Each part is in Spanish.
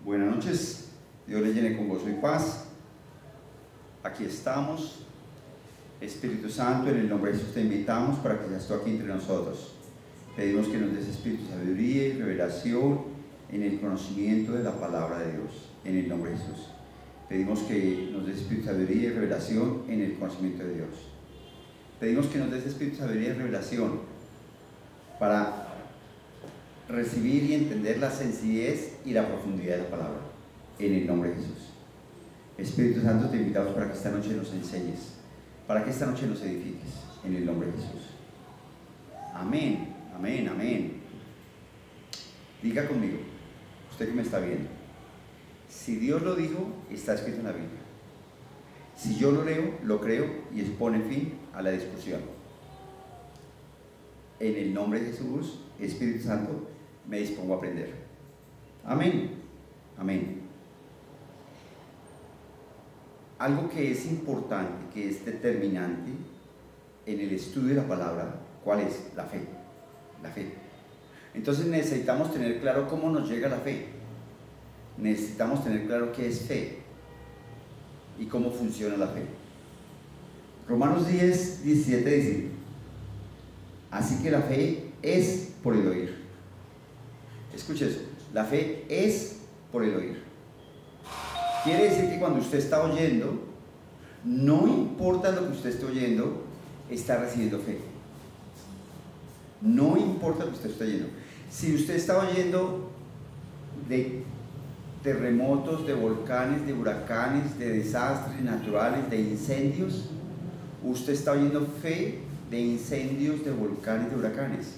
Buenas noches, Dios le llene con gozo y paz. Aquí estamos. Espíritu Santo, en el nombre de Jesús te invitamos para que seas tú aquí entre nosotros. Pedimos que nos des espíritu de sabiduría y revelación en el conocimiento de la palabra de Dios, en el nombre de Jesús. Pedimos que nos des espíritu de sabiduría y revelación en el conocimiento de Dios. Pedimos que nos des espíritu de sabiduría y revelación para recibir y entender la sencillez y la profundidad de la palabra, en el nombre de Jesús. Espíritu Santo, te invitamos para que esta noche nos enseñes, para que esta noche nos edifiques, en el nombre de Jesús. Amén, amén, amén. Diga conmigo, usted que me está viendo, si Dios lo dijo, está escrito en la Biblia. Si yo lo leo, lo creo y pone fin a la discusión. En el nombre de Jesús, Espíritu Santo, me dispongo a aprender. Amén, amén. Algo que es importante, que es determinante en el estudio de la palabra, ¿cuál es? La fe. La fe. Entonces necesitamos tener claro cómo nos llega la fe. Necesitamos tener claro qué es fe y cómo funciona la fe. Romanos 10, 17 dice: así que la fe es por el oír. Escuche eso, la fe es por el oír. Quiere decir que cuando usted está oyendo, no importa lo que usted esté oyendo, está recibiendo fe. No importa lo que usted esté oyendo. Si usted está oyendo de terremotos, de volcanes, de huracanes, de desastres naturales, de incendios, usted está oyendo fe de incendios, de volcanes, de huracanes.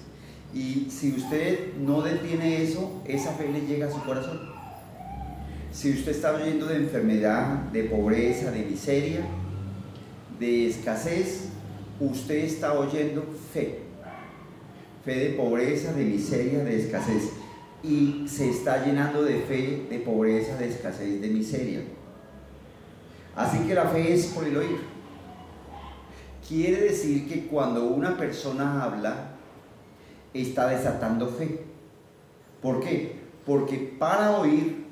Y si usted no detiene eso, esa fe le llega a su corazón. Si usted está oyendo de enfermedad, de pobreza, de miseria, de escasez, usted está oyendo fe. Fe de pobreza, de miseria, de escasez. Y se está llenando de fe, de pobreza, de escasez, de miseria. Así que la fe es por el oír. Quiere decir que cuando una persona habla, está desatando fe. ¿Por qué? Porque para oír,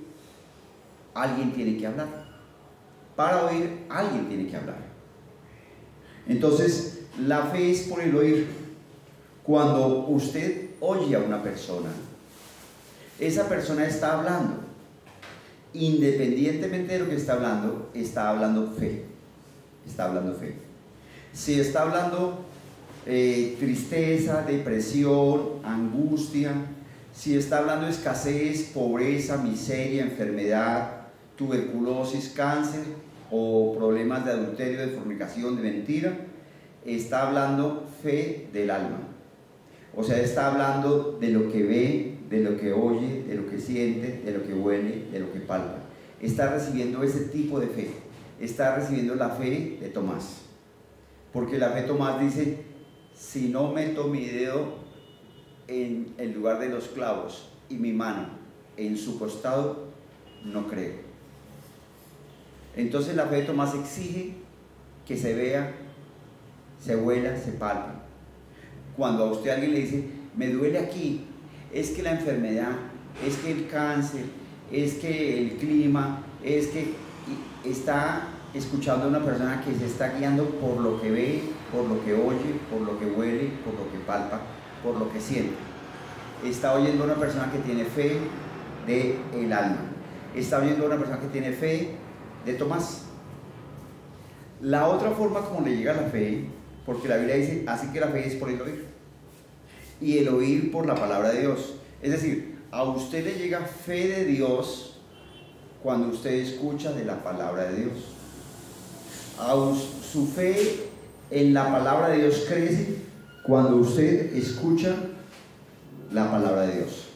alguien tiene que hablar. Para oír, alguien tiene que hablar. Entonces, la fe es por el oír. Cuando usted oye a una persona, esa persona está hablando. Independientemente de lo que está hablando fe. Está hablando fe. Si está hablando tristeza, depresión, angustia, si está hablando de escasez, pobreza, miseria, enfermedad, tuberculosis, cáncer o problemas de adulterio, de fornicación, de mentira, está hablando fe del alma. O sea, está hablando de lo que ve, de lo que oye, de lo que siente, de lo que huele, de lo que palpa. Está recibiendo ese tipo de fe. Está recibiendo la fe de Tomás. Porque la fe de Tomás dice: si no meto mi dedo en el lugar de los clavos y mi mano en su costado, no creo. Entonces la fe de Tomás exige que se vea, se huela, se palpe. Cuando a usted alguien le dice: me duele aquí, es que la enfermedad, es que el cáncer, es que el clima, es que está escuchando a una persona que se está guiando por lo que ve, por lo que oye, por lo que huele, por lo que palpa, por lo que siente. Está oyendo a una persona que tiene fe del alma. Está oyendo a una persona que tiene fe de Tomás. La otra forma como le llega la fe, porque la Biblia dice: así que la fe es por el oír. Y el oír por la palabra de Dios. Es decir, a usted le llega fe de Dios cuando usted escucha de la palabra de Dios. Su fe en la palabra de Dios crece cuando usted escucha la palabra de Dios.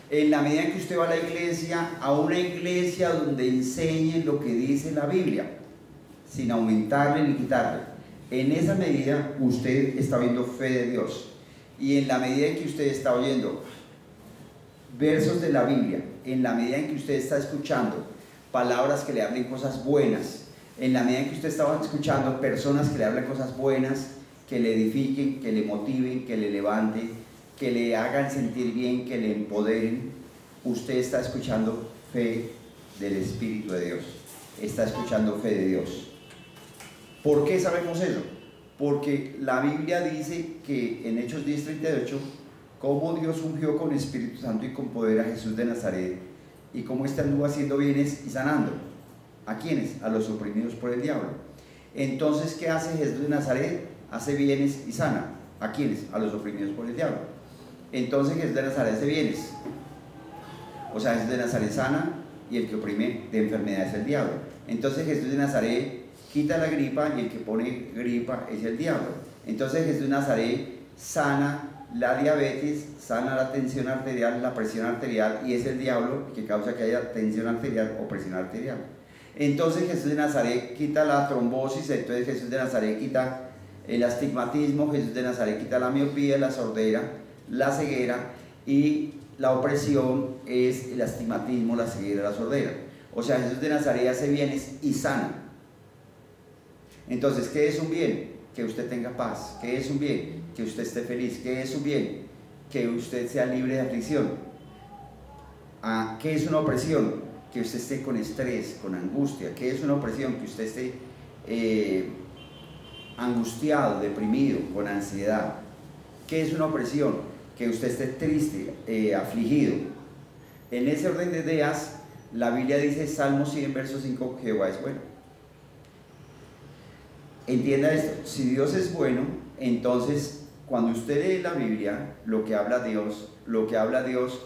En la medida en que usted va a la iglesia, a una iglesia donde enseñe lo que dice la Biblia, sin aumentarle ni quitarle, en esa medida usted está viendo fe de Dios. Y en la medida en que usted está oyendo versos de la Biblia, en la medida en que usted está escuchando palabras que le hablen cosas buenas, en la medida en que usted estaba escuchando personas que le hablen cosas buenas, que le edifiquen, que le motiven, que le levanten, que le hagan sentir bien, que le empoderen, usted está escuchando fe del Espíritu de Dios, está escuchando fe de Dios. ¿Por qué sabemos eso? Porque la Biblia dice que en Hechos 10:38, cómo Dios ungió con Espíritu Santo y con poder a Jesús de Nazaret, y cómo éste anduvo haciendo bienes y sanando. ¿A quiénes? A los oprimidos por el diablo. Entonces, ¿qué hace Jesús de Nazaret? Hace bienes y sana. ¿A quiénes? A los oprimidos por el diablo. Entonces Jesús de Nazaret hace bienes. O sea, Jesús de Nazaret sana, y el que oprime de enfermedad es el diablo. Entonces Jesús de Nazaret quita la gripa, y el que pone gripa es el diablo. Entonces Jesús de Nazaret sana la diabetes, sana la tensión arterial, la presión arterial, y es el diablo que causa que haya tensión arterial o presión arterial. Entonces Jesús de Nazaret quita la trombosis, entonces Jesús de Nazaret quita el astigmatismo, Jesús de Nazaret quita la miopía, la sordera, la ceguera, y la opresión es el astigmatismo, la ceguera, la sordera. O sea, Jesús de Nazaret hace bienes y sana. Entonces, ¿qué es un bien? Que usted tenga paz. ¿Qué es un bien? Que usted esté feliz. ¿Qué es un bien? Que usted sea libre de aflicción. ¿Qué es una opresión? Que usted esté con estrés, con angustia. ¿Qué es una opresión? Que usted esté angustiado, deprimido, con ansiedad. ¿Qué es una opresión? Que usted esté triste, afligido. En ese orden de ideas, la Biblia dice, Salmo 100, verso 5, Jehová es bueno. Entienda esto, si Dios es bueno, entonces cuando usted lee la Biblia, lo que habla Dios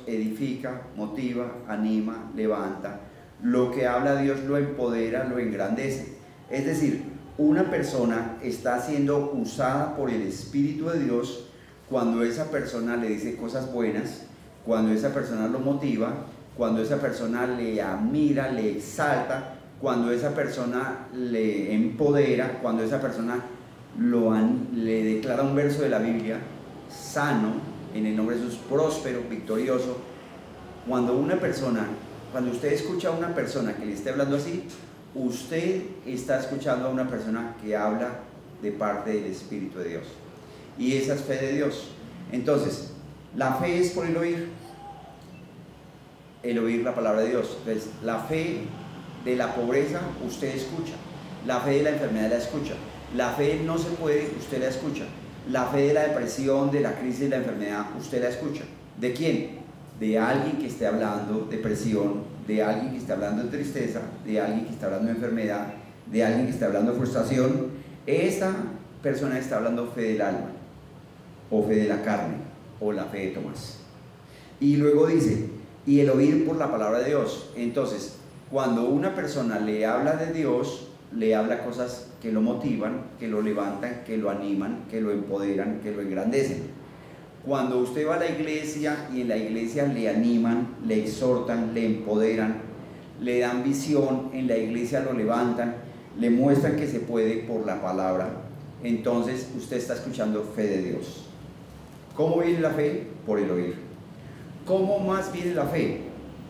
edifica, motiva, anima, levanta. Lo que habla Dios lo empodera, lo engrandece. Es decir, una persona está siendo usada por el Espíritu de Dios cuando esa persona le dice cosas buenas, cuando esa persona lo motiva, cuando esa persona le admira, le exalta, cuando esa persona le empodera, cuando esa persona le declara un verso de la Biblia, sano, en el nombre de Jesús, próspero, victorioso. Cuando usted escucha a una persona que le esté hablando así, usted está escuchando a una persona que habla de parte del Espíritu de Dios. Y esa es fe de Dios. Entonces, la fe es por el oír la palabra de Dios. Entonces, la fe de la pobreza, usted escucha. La fe de la enfermedad la escucha. La fe no se puede, usted la escucha. La fe de la depresión, de la crisis, de la enfermedad, usted la escucha. ¿De quién? De alguien que esté hablando de depresión, de alguien que esté hablando de tristeza, de alguien que esté hablando de enfermedad, de alguien que esté hablando de frustración. Esa persona está hablando fe del alma, o fe de la carne, o la fe de Tomás. Y luego dice, y el oír por la palabra de Dios. Entonces, cuando una persona le habla de Dios, le habla cosas que lo motivan, que lo levantan, que lo animan, que lo empoderan, que lo engrandecen. Cuando usted va a la iglesia y en la iglesia le animan, le exhortan, le empoderan, le dan visión, en la iglesia lo levantan, le muestran que se puede por la palabra, entonces usted está escuchando fe de Dios. ¿Cómo viene la fe? Por el oír. ¿Cómo más viene la fe?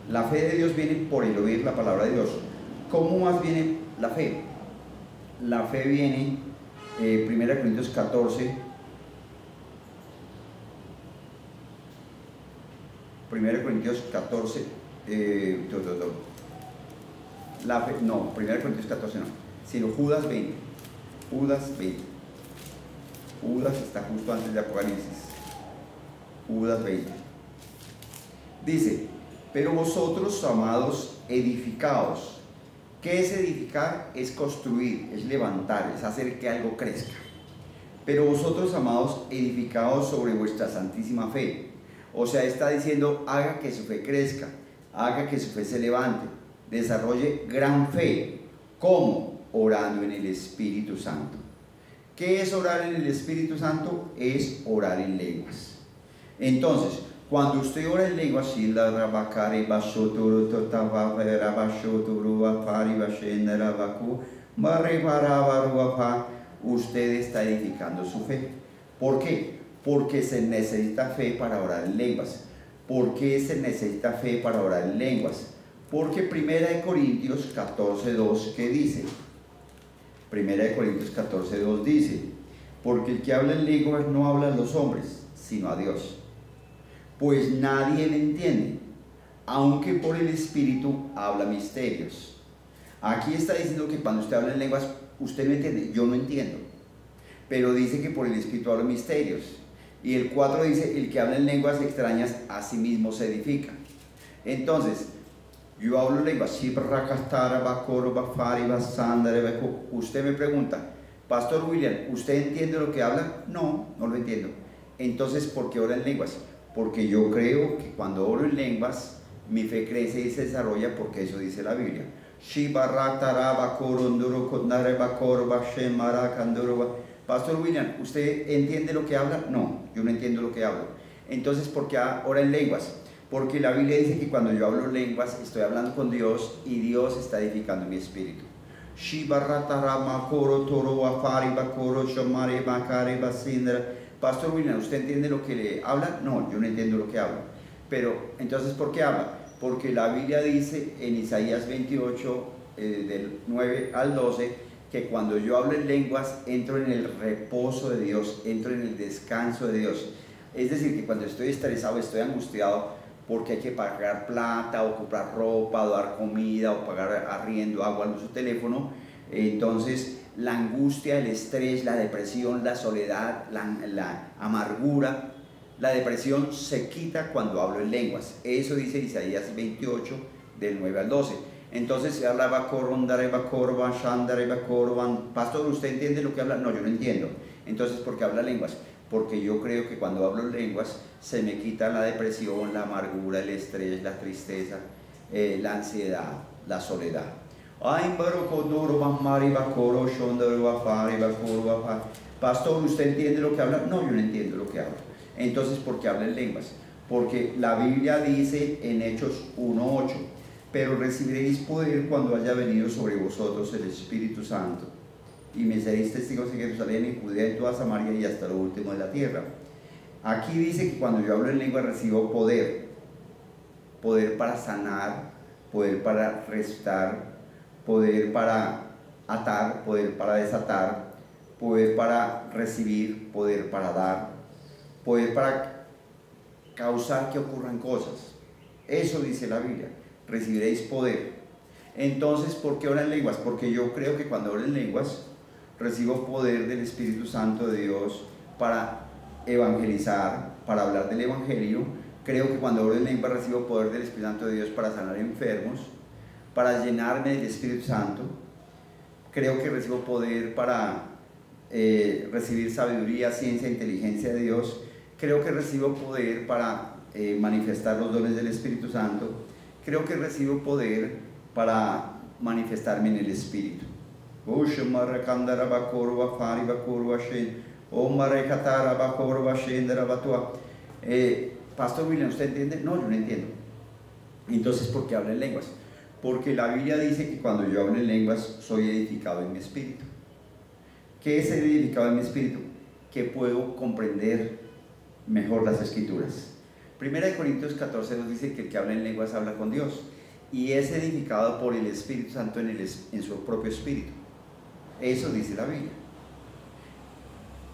La fe de Dios viene por el oír la palabra de Dios. ¿Cómo más viene la fe? La fe viene, 1 Corintios 14, 1 Corintios 14, la fe, no, 1 Corintios 14 no, sino Judas 20, Judas 20, Judas está justo antes de Apocalipsis, Judas 20, dice, pero vosotros, amados, edificaos. ¿Qué es edificar? Es construir, es levantar, es hacer que algo crezca. Pero vosotros, amados, edificaos sobre vuestra santísima fe. O sea, está diciendo, haga que su fe crezca, haga que su fe se levante, desarrolle gran fe. ¿Cómo? Orando en el Espíritu Santo. ¿Qué es orar en el Espíritu Santo? Es orar en lenguas. Entonces, cuando usted ora en lenguas, usted está edificando su fe. ¿Por qué? Porque se necesita fe para orar en lenguas. ¿Por qué se necesita fe para orar en lenguas? Porque 1 Corintios 14:2, ¿qué dice? 1 Corintios 14:2 dice, porque el que habla en lenguas no habla a los hombres, sino a Dios. Pues nadie le entiende, aunque por el Espíritu habla misterios. Aquí está diciendo que cuando usted habla en lenguas, usted no entiende, yo no entiendo, pero dice que por el Espíritu habla misterios. Y el 4 dice, el que habla en lenguas extrañas a sí mismo se edifica. Entonces, yo hablo lenguas, usted me pregunta, Pastor William, ¿usted entiende lo que habla? No, no lo entiendo. Entonces, ¿por qué ora en lenguas? Porque yo creo que cuando oro en lenguas, mi fe crece y se desarrolla, porque eso dice la Biblia. Pastor William, ¿usted entiende lo que habla? No, yo no entiendo lo que hablo. Entonces, ¿por qué ora en lenguas? Porque la Biblia dice que cuando yo hablo lenguas, estoy hablando con Dios y Dios está edificando mi espíritu. Pastor William, ¿usted entiende lo que le habla? No, yo no entiendo lo que habla. Pero, entonces, ¿por qué habla? Porque la Biblia dice en Isaías 28, del 9 al 12, que cuando yo hablo en lenguas, entro en el reposo de Dios, entro en el descanso de Dios. Es decir, que cuando estoy estresado, estoy angustiado, porque hay que pagar plata, o comprar ropa, o dar comida, o pagar arriendo, agua, luz o teléfono, entonces la angustia, el estrés, la depresión, la soledad, la amargura, la depresión se quita cuando hablo en lenguas. Eso dice Isaías 28, del 9 al 12. Entonces se habla, Pastor, ¿usted entiende lo que habla? No, yo no entiendo. Entonces, ¿por qué habla lenguas? Porque yo creo que cuando hablo lenguas se me quita la depresión, la amargura, el estrés, la tristeza, la ansiedad, la soledad. Pastor, ¿usted entiende lo que habla? No, yo no entiendo lo que habla. Entonces, ¿por qué habla en lenguas? Porque la Biblia dice en Hechos 1:8, pero recibiréis poder cuando haya venido sobre vosotros el Espíritu Santo, y me seréis testigos en Jerusalén, en Judea, en toda Samaria y hasta lo último de la tierra. Aquí dice que cuando yo hablo en lengua recibo poder. Poder para sanar, poder para restar, poder para atar, poder para desatar, poder para recibir, poder para dar, poder para causar que ocurran cosas. Eso dice la Biblia, recibiréis poder. Entonces, ¿por qué oro en lenguas? Porque yo creo que cuando oro en lenguas recibo poder del Espíritu Santo de Dios para evangelizar, para hablar del Evangelio. Creo que cuando oro en lengua recibo poder del Espíritu Santo de Dios para sanar enfermos, para llenarme del Espíritu Santo. Creo que recibo poder para recibir sabiduría, ciencia, inteligencia de Dios. Creo que recibo poder para manifestar los dones del Espíritu Santo. Creo que recibo poder para manifestarme en el Espíritu. Pastor William, ¿usted entiende? No, yo no entiendo. Entonces, ¿por qué habla en lenguas? Porque la Biblia dice que cuando yo hablo en lenguas soy edificado en mi espíritu. ¿Qué es ser edificado en mi espíritu? Que puedo comprender mejor las Escrituras. Primera de Corintios 14 nos dice que el que habla en lenguas habla con Dios y es edificado por el Espíritu Santo en su propio espíritu. Eso dice la Biblia.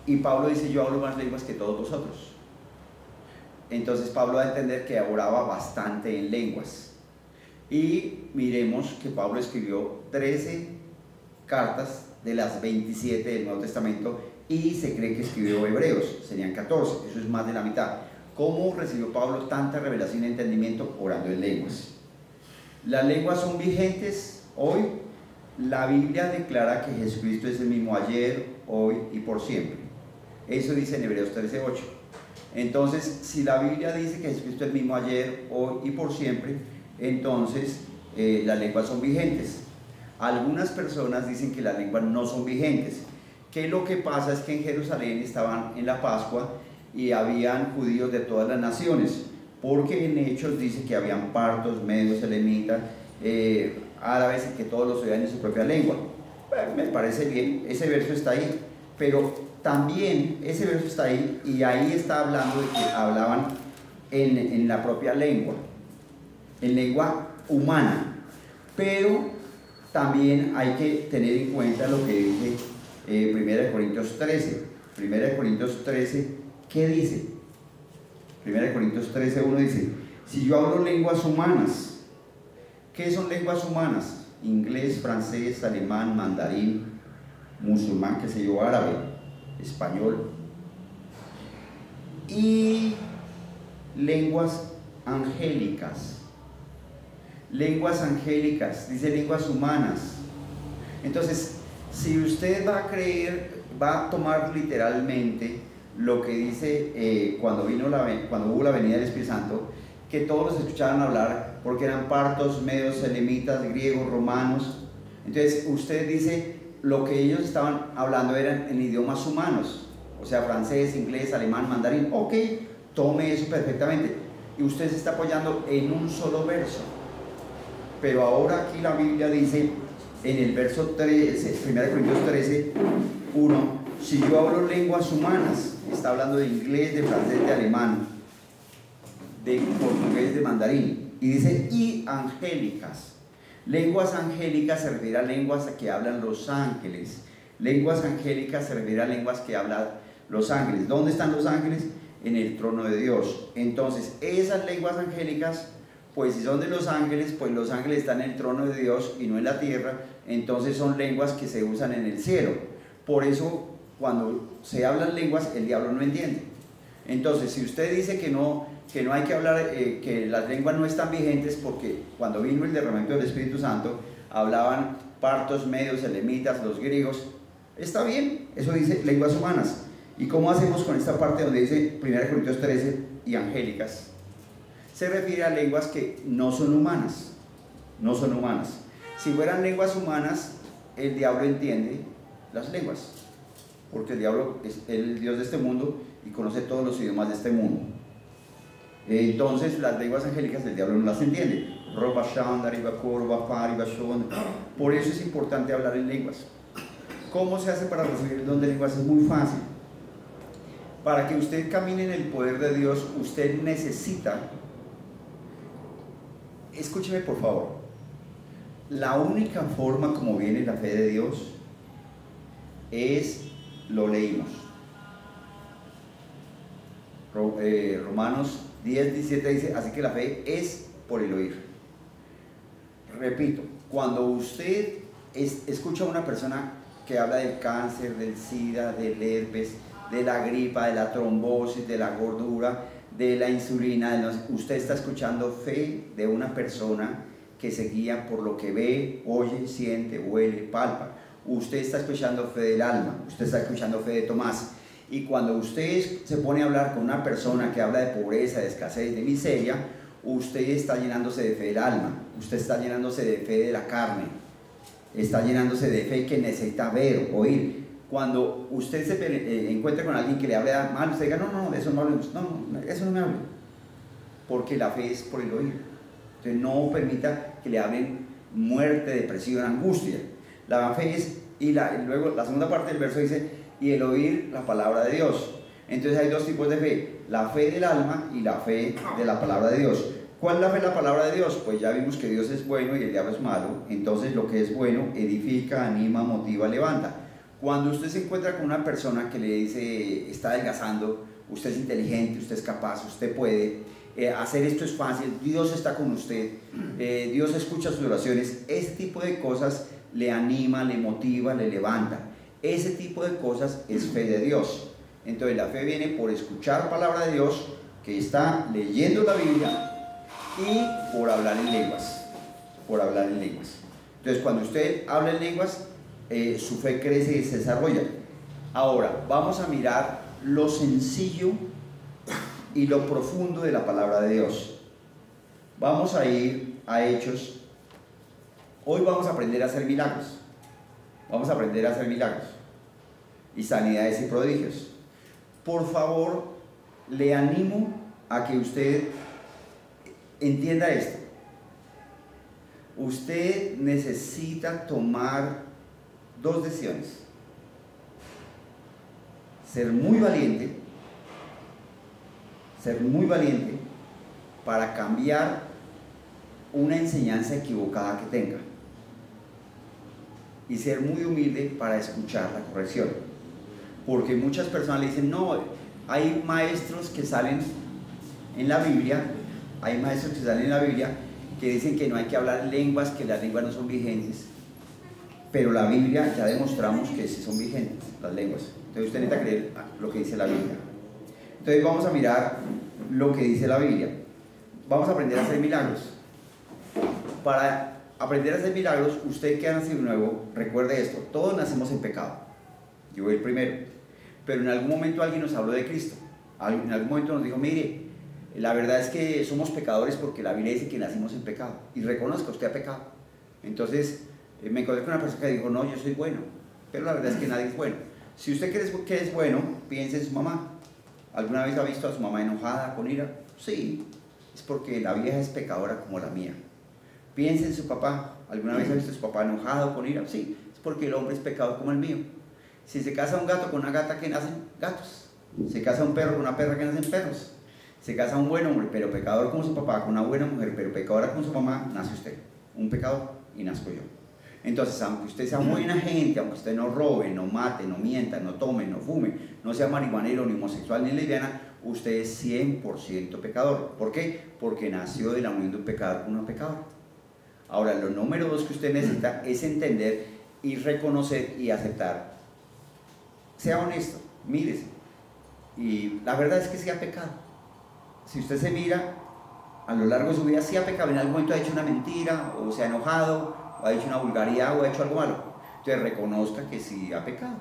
Y Pablo dice, yo hablo más lenguas que todos vosotros. Entonces Pablo va a entender que oraba bastante en lenguas. Y miremos que Pablo escribió 13 cartas de las 27 del Nuevo Testamento y se cree que escribió Hebreos, serían 14, eso es más de la mitad. ¿Cómo recibió Pablo tanta revelación y entendimiento? Orando en lenguas. ¿Las lenguas son vigentes hoy? La Biblia declara que Jesucristo es el mismo ayer, hoy y por siempre. Eso dice en Hebreos 13:8. Entonces, si la Biblia dice que Jesucristo es el mismo ayer, hoy y por siempre, entonces las lenguas son vigentes. Algunas personas dicen que las lenguas no son vigentes. Que lo que pasa es que en Jerusalén estaban en la Pascua y habían judíos de todas las naciones, porque en Hechos dice que habían partos, medios, elamitas, árabes, y que todos los oían en su propia lengua. Bueno, me parece bien, ese verso está ahí, pero también ese verso está ahí y ahí está hablando de que hablaban en la propia lengua, en lengua humana, pero también hay que tener en cuenta lo que dice 1 Corintios 13. 1 Corintios 13, ¿qué dice? 1 Corintios 13:1 dice: Si yo hablo lenguas humanas, ¿qué son lenguas humanas? Inglés, francés, alemán, mandarín, musulmán, qué sé yo, árabe, español. Y lenguas angélicas. Lenguas angélicas, dice lenguas humanas. Entonces, si usted va a creer, va a tomar literalmente lo que dice cuando hubo la venida del Espíritu Santo, que todos los escuchaban hablar porque eran partos, medos, selemitas, griegos, romanos. Entonces usted dice lo que ellos estaban hablando eran en idiomas humanos, o sea, francés, inglés, alemán, mandarín. Ok, tome eso perfectamente. Y usted se está apoyando en un solo verso. Pero ahora aquí la Biblia dice, en el verso 13, 1 Corintios 13, 1, si yo hablo lenguas humanas, está hablando de inglés, de francés, de alemán, de portugués, de mandarín, y dice, y angélicas. Lenguas angélicas se refiere a lenguas que hablan los ángeles. Lenguas angélicas se refiere a lenguas que hablan los ángeles. ¿Dónde están los ángeles? En el trono de Dios. Entonces, esas lenguas angélicas, pues si son de los ángeles, pues los ángeles están en el trono de Dios y no en la tierra. Entonces son lenguas que se usan en el cielo. Por eso, cuando se hablan lenguas, el diablo no entiende. Entonces, si usted dice que no hay que hablar, que las lenguas no están vigentes, porque cuando vino el derramamiento del Espíritu Santo, hablaban partos, medios, elemitas, los griegos. Está bien, eso dice lenguas humanas. ¿Y cómo hacemos con esta parte donde dice 1 Corintios 13 y angélicas? Se refiere a lenguas que no son humanas. No son humanas. Si fueran lenguas humanas, el diablo entiende las lenguas, porque el diablo es el Dios de este mundo y conoce todos los idiomas de este mundo. Entonces las lenguas angélicas el diablo no las entiende. Por eso es importante hablar en lenguas. ¿Cómo se hace para recibir el don de lenguas? Es muy fácil. Para que usted camine en el poder de Dios, usted necesita, escúcheme por favor, la única forma como viene la fe de Dios es, lo leímos, Romanos 10, 17 dice, así que la fe es por el oír. Repito, cuando usted escucha a una persona que habla del cáncer, del SIDA, del herpes, de la gripa, de la trombosis, de la gordura, de la insulina, usted está escuchando fe de una persona que se guía por lo que ve, oye, siente, huele, palpa. Usted está escuchando fe del alma, usted está escuchando fe de Tomás. Y cuando usted se pone a hablar con una persona que habla de pobreza, de escasez, de miseria, usted está llenándose de fe del alma, usted está llenándose de fe de la carne, está llenándose de fe que necesita ver, oír. Cuando usted se encuentra con alguien que le habla mal, usted diga, no, de eso no hablemos, no, eso no me hable, porque la fe es por el oír. Entonces no permita que le hablen muerte, depresión, angustia. La fe es, luego la segunda parte del verso dice, y el oír la palabra de Dios. Entonces hay dos tipos de fe, la fe del alma y la fe de la palabra de Dios. ¿Cuál es la fe de la palabra de Dios? Pues ya vimos que Dios es bueno y el diablo es malo. Entonces lo que es bueno edifica, anima, motiva, levanta. Cuando usted se encuentra con una persona que le dice, está adelgazando, usted es inteligente, usted es capaz, usted puede, hacer esto es fácil, Dios está con usted, Dios escucha sus oraciones, ese tipo de cosas le anima, le motiva, le levanta. Ese tipo de cosas es fe de Dios. Entonces la fe viene por escuchar palabra de Dios, que está leyendo la Biblia, y por hablar en lenguas. Por hablar en lenguas. Entonces cuando usted habla en lenguas, su fe crece y se desarrolla. Ahora vamos a mirar lo sencillo y lo profundo de la palabra de Dios. Vamos a ir a Hechos. Hoy vamos a aprender a hacer milagros. Vamos a aprender a hacer milagros y sanidades y prodigios. Por favor, le animo a que usted entienda esto. Usted necesita tomar dos decisiones: ser muy valiente para cambiar una enseñanza equivocada que tenga, y ser muy humilde para escuchar la corrección. Porque muchas personas le dicen, no, hay maestros que salen en la Biblia Hay maestros que salen en la Biblia que dicen que no hay que hablar lenguas, que las lenguas no son vigentes, pero la Biblia ya demostramos que sí son vigentes las lenguas. Entonces usted necesita creer lo que dice la Biblia. Entonces vamos a mirar lo que dice la Biblia. Vamos a aprender a hacer milagros. Para aprender a hacer milagros, usted que ha nacido nuevo, recuerde esto: todos nacemos en pecado. Yo voy el primero, pero en algún momento alguien nos habló de Cristo. En algún momento nos dijo: mire, la verdad es que somos pecadores porque la Biblia dice que nacimos en pecado, y reconozca, usted ha pecado. Entonces me encontré con una persona que dijo: no, yo soy bueno, pero la verdad es que nadie es bueno. Si usted cree que es bueno, piense en su mamá. ¿Alguna vez ha visto a su mamá enojada, con ira? Sí, es porque la vieja es pecadora como la mía. Piense en su papá. ¿Alguna vez ha visto a su papá enojado, con ira? Sí, es porque el hombre es pecador como el mío. Si se casa un gato con una gata, que nacen gatos. Se casa un perro con una perra, que nacen perros. Se casa un buen hombre, pero pecador como su papá, con una buena mujer, pero pecadora como su mamá, nace usted. Un pecador, y nazco yo. Entonces, aunque usted sea buena gente, aunque usted no robe, no mate, no mienta, no tome, no fume, no sea marihuanero, ni homosexual, ni lesbiana, usted es 100% pecador. ¿Por qué? Porque nació de la unión de un pecador con una pecadora. Ahora, lo número 2 que usted necesita es entender y reconocer y aceptar. Sea honesto, mírese. Y la verdad es que sí ha pecado. Si usted se mira, a lo largo de su vida sí ha pecado. En algún momento ha hecho una mentira, o se ha enojado, o ha dicho una vulgaridad, o ha hecho algo malo. Entonces reconozca que sí ha pecado.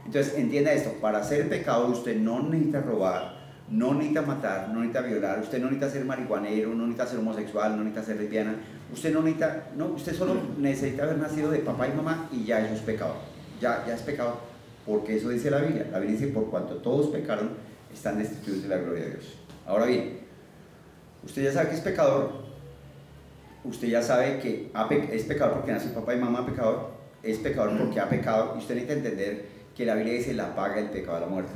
Entonces entienda esto: para hacer pecado usted no necesita robar, no necesita matar, no necesita violar, usted no necesita ser marihuanero, no necesita ser homosexual, no necesita ser lesbiana, usted no necesita, no, usted solo necesita haber nacido de papá y mamá, y ya eso es pecado. Ya es pecado, porque eso dice la Biblia. La Biblia dice: por cuanto todos pecaron, están destituidos de la gloria de Dios. Ahora bien, usted ya sabe que es pecador, usted ya sabe que es pecador porque nació papá y mamá pecador, es pecador porque ha pecado, y usted necesita entender que la Biblia dice: la paga del pecado, la muerte.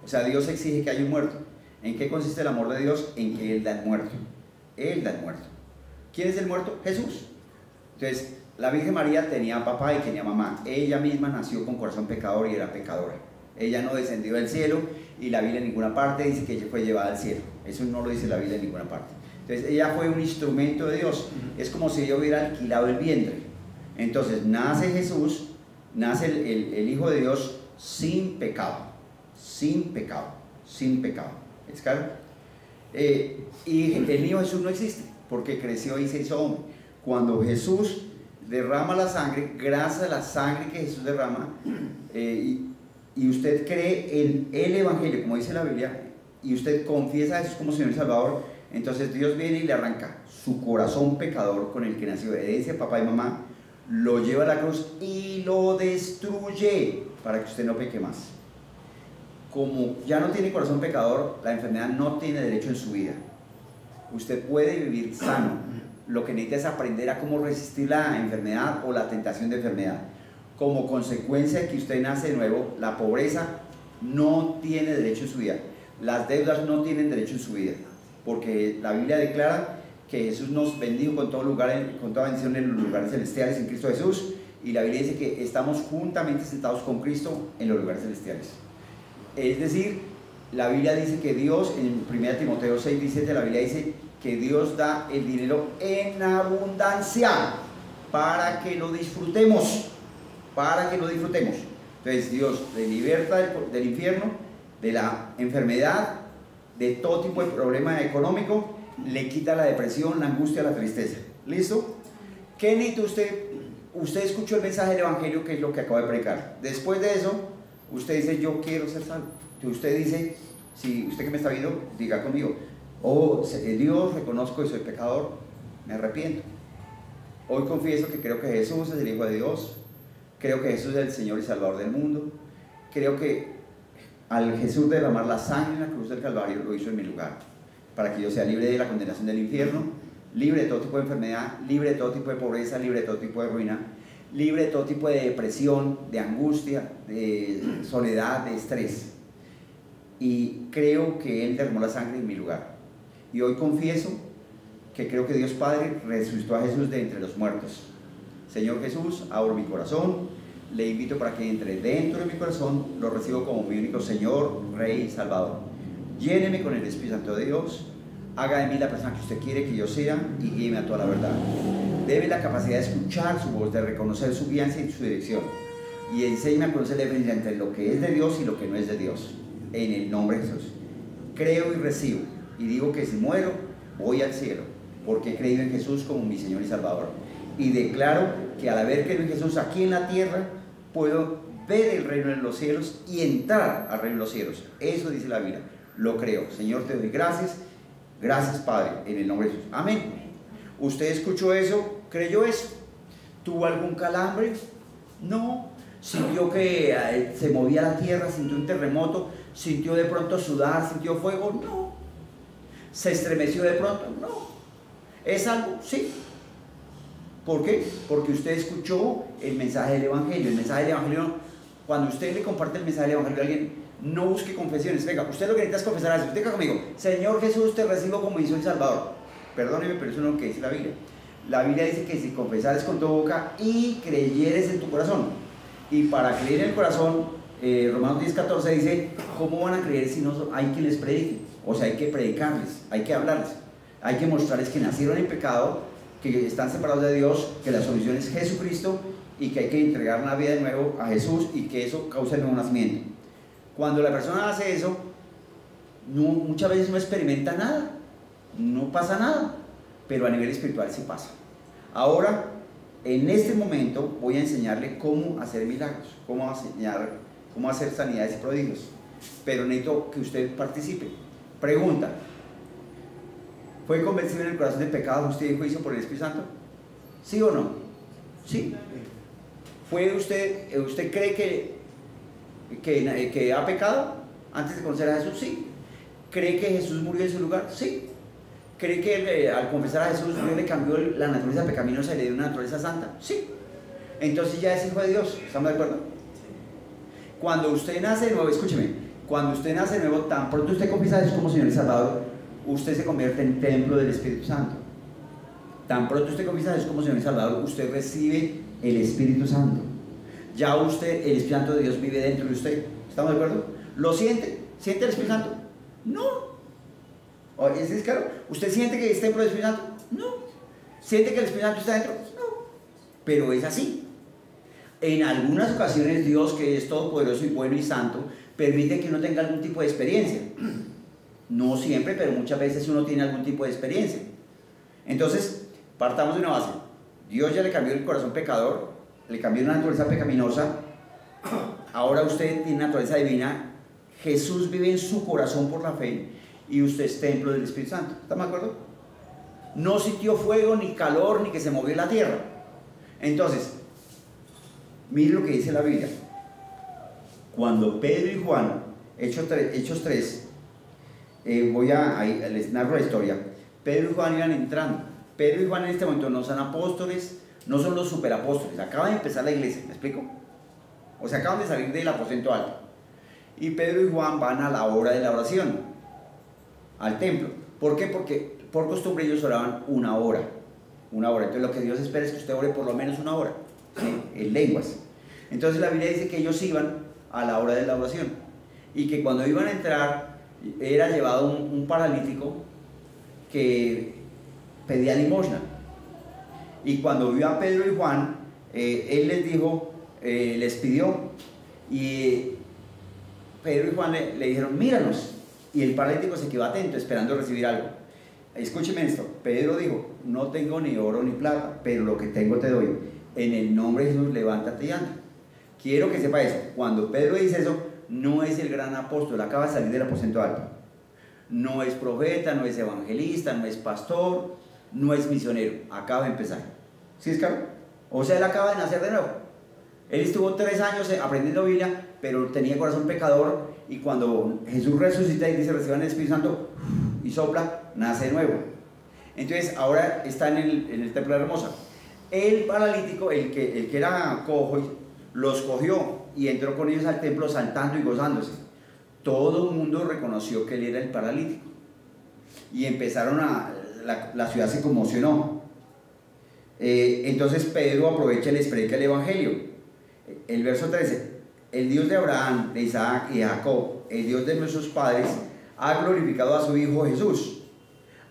O sea, Dios exige que haya un muerto. ¿En qué consiste el amor de Dios? En que Él da el muerto. Él da el muerto. ¿Quién es el muerto? Jesús. Entonces, la Virgen María tenía papá y tenía mamá. Ella misma nació con corazón pecador y era pecadora. Ella no descendió del cielo, y la Biblia en ninguna parte dice que ella fue llevada al cielo. Eso no lo dice la Biblia en ninguna parte. Entonces, ella fue un instrumento de Dios. Es como si ella hubiera alquilado el vientre. Entonces, nace Jesús, nace el Hijo de Dios sin pecado. Sin pecado. Sin pecado. ¿Es claro? Y el niño Jesús no existe, porque creció y se hizo hombre. Cuando Jesús derrama la sangre, gracias a la sangre que Jesús derrama, y usted cree en el Evangelio, como dice la Biblia, y usted confiesa a Jesús como Señor y Salvador, entonces Dios viene y le arranca su corazón pecador con el que nació, herencia de papá y mamá, lo lleva a la cruz y lo destruye para que usted no peque más. Como ya no tiene corazón pecador, la enfermedad no tiene derecho en su vida. Usted puede vivir sano. Lo que necesita es aprender a cómo resistir la enfermedad o la tentación de enfermedad. Como consecuencia de que usted nace de nuevo, la pobreza no tiene derecho en su vida. Las deudas no tienen derecho en su vida. Porque la Biblia declara que Jesús nos bendijo con todo lugar, con toda bendición en los lugares celestiales en Cristo Jesús. Y la Biblia dice que estamos juntamente sentados con Cristo en los lugares celestiales. Es decir, la Biblia dice que Dios, en 1 Timoteo 6:17, la Biblia dice que Dios da el dinero en abundancia para que lo disfrutemos. Para que lo disfrutemos. Entonces Dios le liberta del infierno, de la enfermedad, de todo tipo de problema económico, le quita la depresión, la angustia, la tristeza. ¿Listo? ¿Qué necesita usted? Usted escuchó el mensaje del Evangelio, que es lo que acabo de predicar. Después de eso, usted dice: yo quiero ser salvo. Usted dice, si usted que me está viendo, diga conmigo: oh Dios, reconozco que soy pecador, me arrepiento. Hoy confieso que creo que Jesús es el Hijo de Dios. Creo que Jesús es el Señor y Salvador del mundo. Creo que al Jesús derramar la sangre en la cruz del Calvario lo hizo en mi lugar, para que yo sea libre de la condenación del infierno, libre de todo tipo de enfermedad, libre de todo tipo de pobreza, libre de todo tipo de ruina, libre de todo tipo de depresión, de angustia, de soledad, de estrés. Y creo que Él derramó la sangre en mi lugar. Y hoy confieso que creo que Dios Padre resucitó a Jesús de entre los muertos. Señor Jesús, abro mi corazón, le invito para que entre dentro de mi corazón, lo recibo como mi único Señor, Rey y Salvador. Lléneme con el Espíritu Santo de Dios, haga de mí la persona que usted quiere que yo sea y guíeme a toda la verdad. Debe la capacidad de escuchar su voz, de reconocer su guianza y su dirección. Y enséñame a conocer la diferencia entre lo que es de Dios y lo que no es de Dios. En el nombre de Jesús. Creo y recibo. Y digo que si muero, voy al cielo. Porque he creído en Jesús como mi Señor y Salvador. Y declaro que al haber creído en Jesús aquí en la tierra, puedo ver el reino de los cielos y entrar al reino de los cielos. Eso dice la Biblia. Lo creo. Señor, te doy gracias. Gracias, Padre, en el nombre de Jesús. Amén. ¿Usted escuchó eso? ¿Creyó eso? ¿Tuvo algún calambre? No. ¿Sintió que se movía la tierra? ¿Sintió un terremoto? ¿Sintió de pronto sudar? ¿Sintió fuego? No. ¿Se estremeció de pronto? No. ¿Es algo? Sí. ¿Por qué? Porque usted escuchó el mensaje del Evangelio. El mensaje del Evangelio, cuando usted le comparte el mensaje del Evangelio a alguien, no busque confesiones. Venga, usted lo que necesita es confesar a Jesús. Usted diga conmigo: Señor Jesús, te recibo como mi Señor y Salvador. Perdóneme, pero eso no es lo que dice la Biblia. La Biblia dice que si confesares con tu boca y creyeres en tu corazón. Y para creer en el corazón, Romanos 10:14 dice: ¿cómo van a creer si no hay quien les predique? O sea, hay que predicarles, hay que hablarles, hay que mostrarles que nacieron en pecado, que están separados de Dios, que la solución es Jesucristo y que hay que entregar una vida de nuevo a Jesús y que eso causa el nuevo nacimiento. Cuando la persona hace eso, muchas veces no experimenta nada, no pasa nada, pero a nivel espiritual sí pasa. Ahora, en este momento voy a enseñarle cómo hacer milagros, cómo hacer sanidades y prodigios, pero necesito que usted participe. Pregunta: ¿fue convencido en el corazón de pecado, justicia y juicio por el Espíritu Santo? ¿Sí o no? Sí. ¿Usted cree que ha pecado antes de conocer a Jesús? Sí. ¿Cree que Jesús murió en su lugar? Sí. ¿Cree que al confesar a Jesús Dios le cambió la naturaleza pecaminosa y le dio una naturaleza santa? Sí. Entonces ya es hijo de Dios. ¿Estamos de acuerdo? Cuando usted nace de nuevo, escúcheme, cuando usted nace de nuevo, tan pronto usted confiesa a Jesús como Señor y Salvador, usted se convierte en templo del Espíritu Santo. Tan pronto usted confiesa a Jesús como Señor y Salvador, usted recibe el Espíritu Santo. Ya usted, el Espíritu Santo de Dios vive dentro de usted. ¿Estamos de acuerdo? ¿Lo siente? ¿Siente el Espíritu Santo? No. ¿Es claro? ¿Usted siente que es templo del Espíritu Santo? No. ¿Siente que el Espíritu Santo está dentro? No. Pero es así. En algunas ocasiones Dios, que es todopoderoso y bueno y santo, permite que uno tenga algún tipo de experiencia. No siempre, pero muchas veces uno tiene algún tipo de experiencia. Entonces, partamos de una base. Dios ya le cambió el corazón pecador, le cambió una naturaleza pecaminosa. Ahora usted tiene naturaleza divina. Jesús vive en su corazón por la fe y usted es templo del Espíritu Santo. ¿Estamos de acuerdo? No sintió fuego, ni calor, ni que se movió la tierra. Entonces, mire lo que dice la Biblia. Cuando Pedro y Juan, Hechos 3, les narro la historia. Pedro y Juan iban entrando. Pedro y Juan en este momento no son apóstoles, no son los superapóstoles, acaban de empezar la iglesia, ¿me explico? O sea, acaban de salir del aposento alto. Y Pedro y Juan van a la hora de la oración, al templo. ¿Por qué? Porque por costumbre ellos oraban una hora. Entonces lo que Dios espera es que usted ore por lo menos una hora, ¿sí? En lenguas. Entonces la Biblia dice que ellos iban a la hora de la oración y que cuando iban a entrar era llevado un paralítico que pedía limosna. Y cuando vio a Pedro y Juan, él les dijo, les pidió, y Pedro y Juan le dijeron: míranos. Y el paralítico se quedó atento, esperando recibir algo. Escúcheme esto. Pedro dijo: no tengo ni oro ni plata, pero lo que tengo te doy. En el nombre de Jesús, levántate y anda. Quiero que sepa eso. Cuando Pedro dice eso, no es el gran apóstol, acaba de salir del aposento alto. No es profeta, no es evangelista, no es pastor, no es misionero, acaba de empezar. ¿Sí es claro? O sea, él acaba de nacer de nuevo. Él estuvo 3 años aprendiendo Biblia, pero tenía corazón pecador, y cuando Jesús resucita y dice: reciban el Espíritu Santo, y sopla, nace de nuevo. Entonces ahora está en el templo de la Hermosa. El paralítico, el que era cojo, los cogió y entró con ellos al templo saltando y gozándose. Todo el mundo reconoció que él era el paralítico y empezaron la ciudad se conmocionó. Entonces Pedro aprovecha y les predica el Evangelio. El verso 13: el Dios de Abraham, de Isaac y de Jacob, el Dios de nuestros padres, ha glorificado a su Hijo Jesús,